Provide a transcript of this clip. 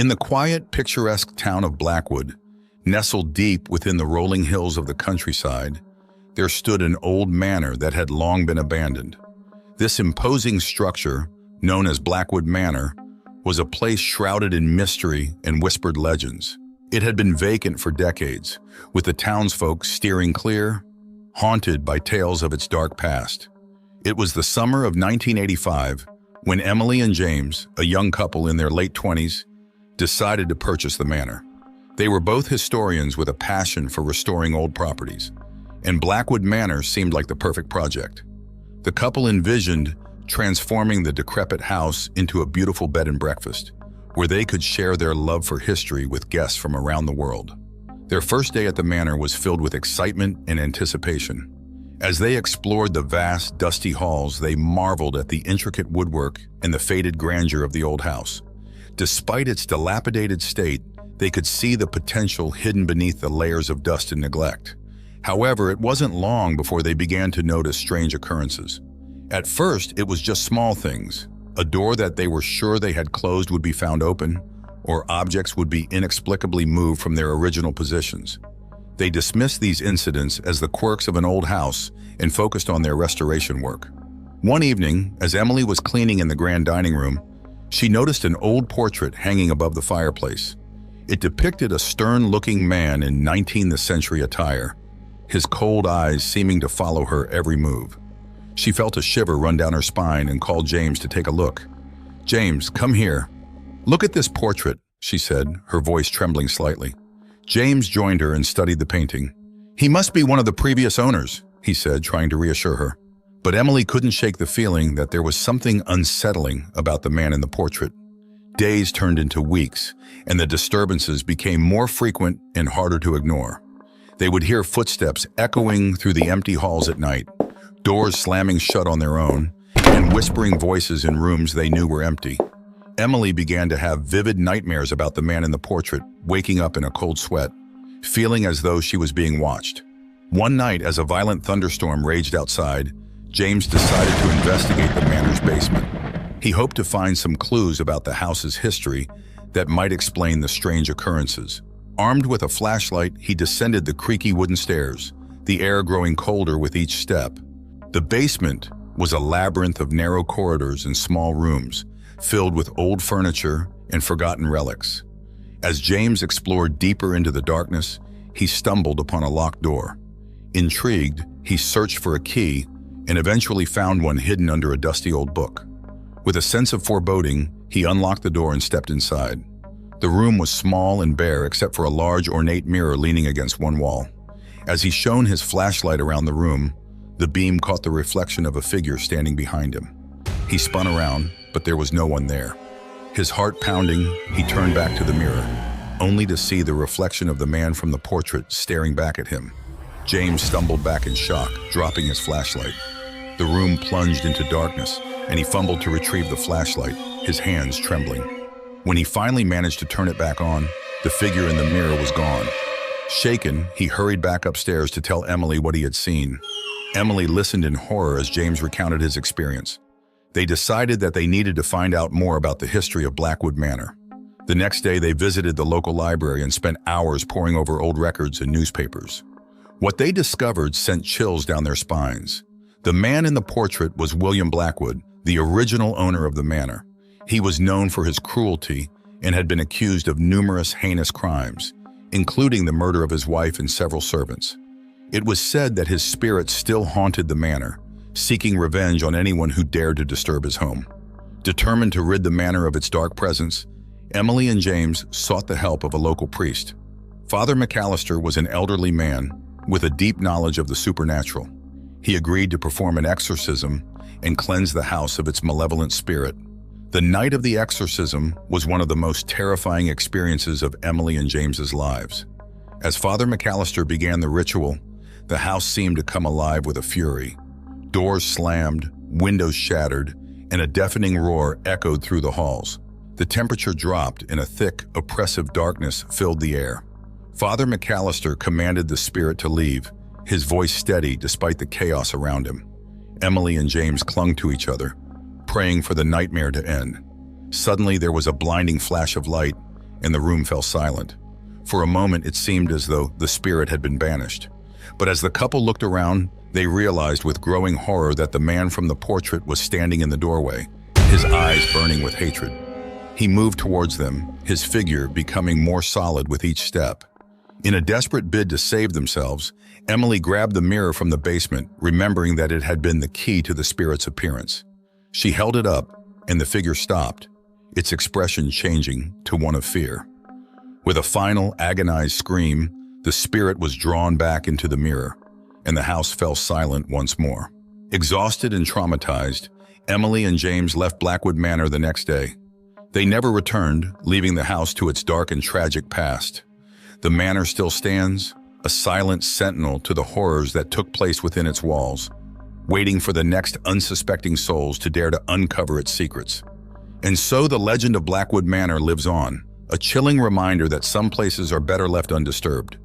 In the quiet, picturesque town of Blackwood, nestled deep within the rolling hills of the countryside, there stood an old manor that had long been abandoned. This imposing structure, known as Blackwood Manor, was a place shrouded in mystery and whispered legends. It had been vacant for decades, with the townsfolk steering clear, haunted by tales of its dark past. It was the summer of 1985 when Emily and James, a young couple in their late 20s, decided to purchase the manor. They were both historians with a passion for restoring old properties, and Blackwood Manor seemed like the perfect project. The couple envisioned transforming the decrepit house into a beautiful bed and breakfast, where they could share their love for history with guests from around the world. Their first day at the manor was filled with excitement and anticipation. As they explored the vast, dusty halls, they marveled at the intricate woodwork and the faded grandeur of the old house. Despite its dilapidated state, they could see the potential hidden beneath the layers of dust and neglect. However, it wasn't long before they began to notice strange occurrences. At first, it was just small things. A door that they were sure they had closed would be found open, or objects would be inexplicably moved from their original positions. They dismissed these incidents as the quirks of an old house and focused on their restoration work. One evening, as Emily was cleaning in the grand dining room, she noticed an old portrait hanging above the fireplace. It depicted a stern-looking man in 19th century attire, his cold eyes seeming to follow her every move. She felt a shiver run down her spine and called James to take a look. "James, come here. Look at this portrait," she said, her voice trembling slightly. James joined her and studied the painting. "He must be one of the previous owners," he said, trying to reassure her. But Emily couldn't shake the feeling that there was something unsettling about the man in the portrait. Days turned into weeks, and the disturbances became more frequent and harder to ignore. They would hear footsteps echoing through the empty halls at night, doors slamming shut on their own, and whispering voices in rooms they knew were empty. Emily began to have vivid nightmares about the man in the portrait, waking up in a cold sweat, feeling as though she was being watched. One night, as a violent thunderstorm raged outside, James decided to investigate the manor's basement. He hoped to find some clues about the house's history that might explain the strange occurrences. Armed with a flashlight, he descended the creaky wooden stairs, the air growing colder with each step. The basement was a labyrinth of narrow corridors and small rooms, filled with old furniture and forgotten relics. As James explored deeper into the darkness, he stumbled upon a locked door. Intrigued, he searched for a key and eventually found one hidden under a dusty old book. With a sense of foreboding, he unlocked the door and stepped inside. The room was small and bare except for a large ornate mirror leaning against one wall. As he shone his flashlight around the room, the beam caught the reflection of a figure standing behind him. He spun around, but there was no one there. His heart pounding, he turned back to the mirror, only to see the reflection of the man from the portrait staring back at him. James stumbled back in shock, dropping his flashlight. The room plunged into darkness, and he fumbled to retrieve the flashlight, his hands trembling. When he finally managed to turn it back on, the figure in the mirror was gone. Shaken, he hurried back upstairs to tell Emily what he had seen. Emily listened in horror as James recounted his experience. They decided that they needed to find out more about the history of Blackwood Manor. The next day, they visited the local library and spent hours poring over old records and newspapers. What they discovered sent chills down their spines. The man in the portrait was William Blackwood, the original owner of the manor. He was known for his cruelty and had been accused of numerous heinous crimes, including the murder of his wife and several servants. It was said that his spirit still haunted the manor, seeking revenge on anyone who dared to disturb his home. Determined to rid the manor of its dark presence, Emily and James sought the help of a local priest. Father McAllister was an elderly man with a deep knowledge of the supernatural. He agreed to perform an exorcism and cleanse the house of its malevolent spirit. The night of the exorcism was one of the most terrifying experiences of Emily and James's lives. As Father McAllister began the ritual, the house seemed to come alive with a fury. Doors slammed, windows shattered, and a deafening roar echoed through the halls. The temperature dropped and a thick, oppressive darkness filled the air. Father McAllister commanded the spirit to leave, his voice steady despite the chaos around him. Emily and James clung to each other, praying for the nightmare to end. Suddenly, there was a blinding flash of light, and the room fell silent. For a moment, it seemed as though the spirit had been banished. But as the couple looked around, they realized with growing horror that the man from the portrait was standing in the doorway, his eyes burning with hatred. He moved towards them, his figure becoming more solid with each step. In a desperate bid to save themselves, Emily grabbed the mirror from the basement, remembering that it had been the key to the spirit's appearance. She held it up, and the figure stopped, its expression changing to one of fear. With a final, agonized scream, the spirit was drawn back into the mirror, and the house fell silent once more. Exhausted and traumatized, Emily and James left Blackwood Manor the next day. They never returned, leaving the house to its dark and tragic past. The manor still stands, a silent sentinel to the horrors that took place within its walls, waiting for the next unsuspecting souls to dare to uncover its secrets. And so the legend of Blackwood Manor lives on, a chilling reminder that some places are better left undisturbed.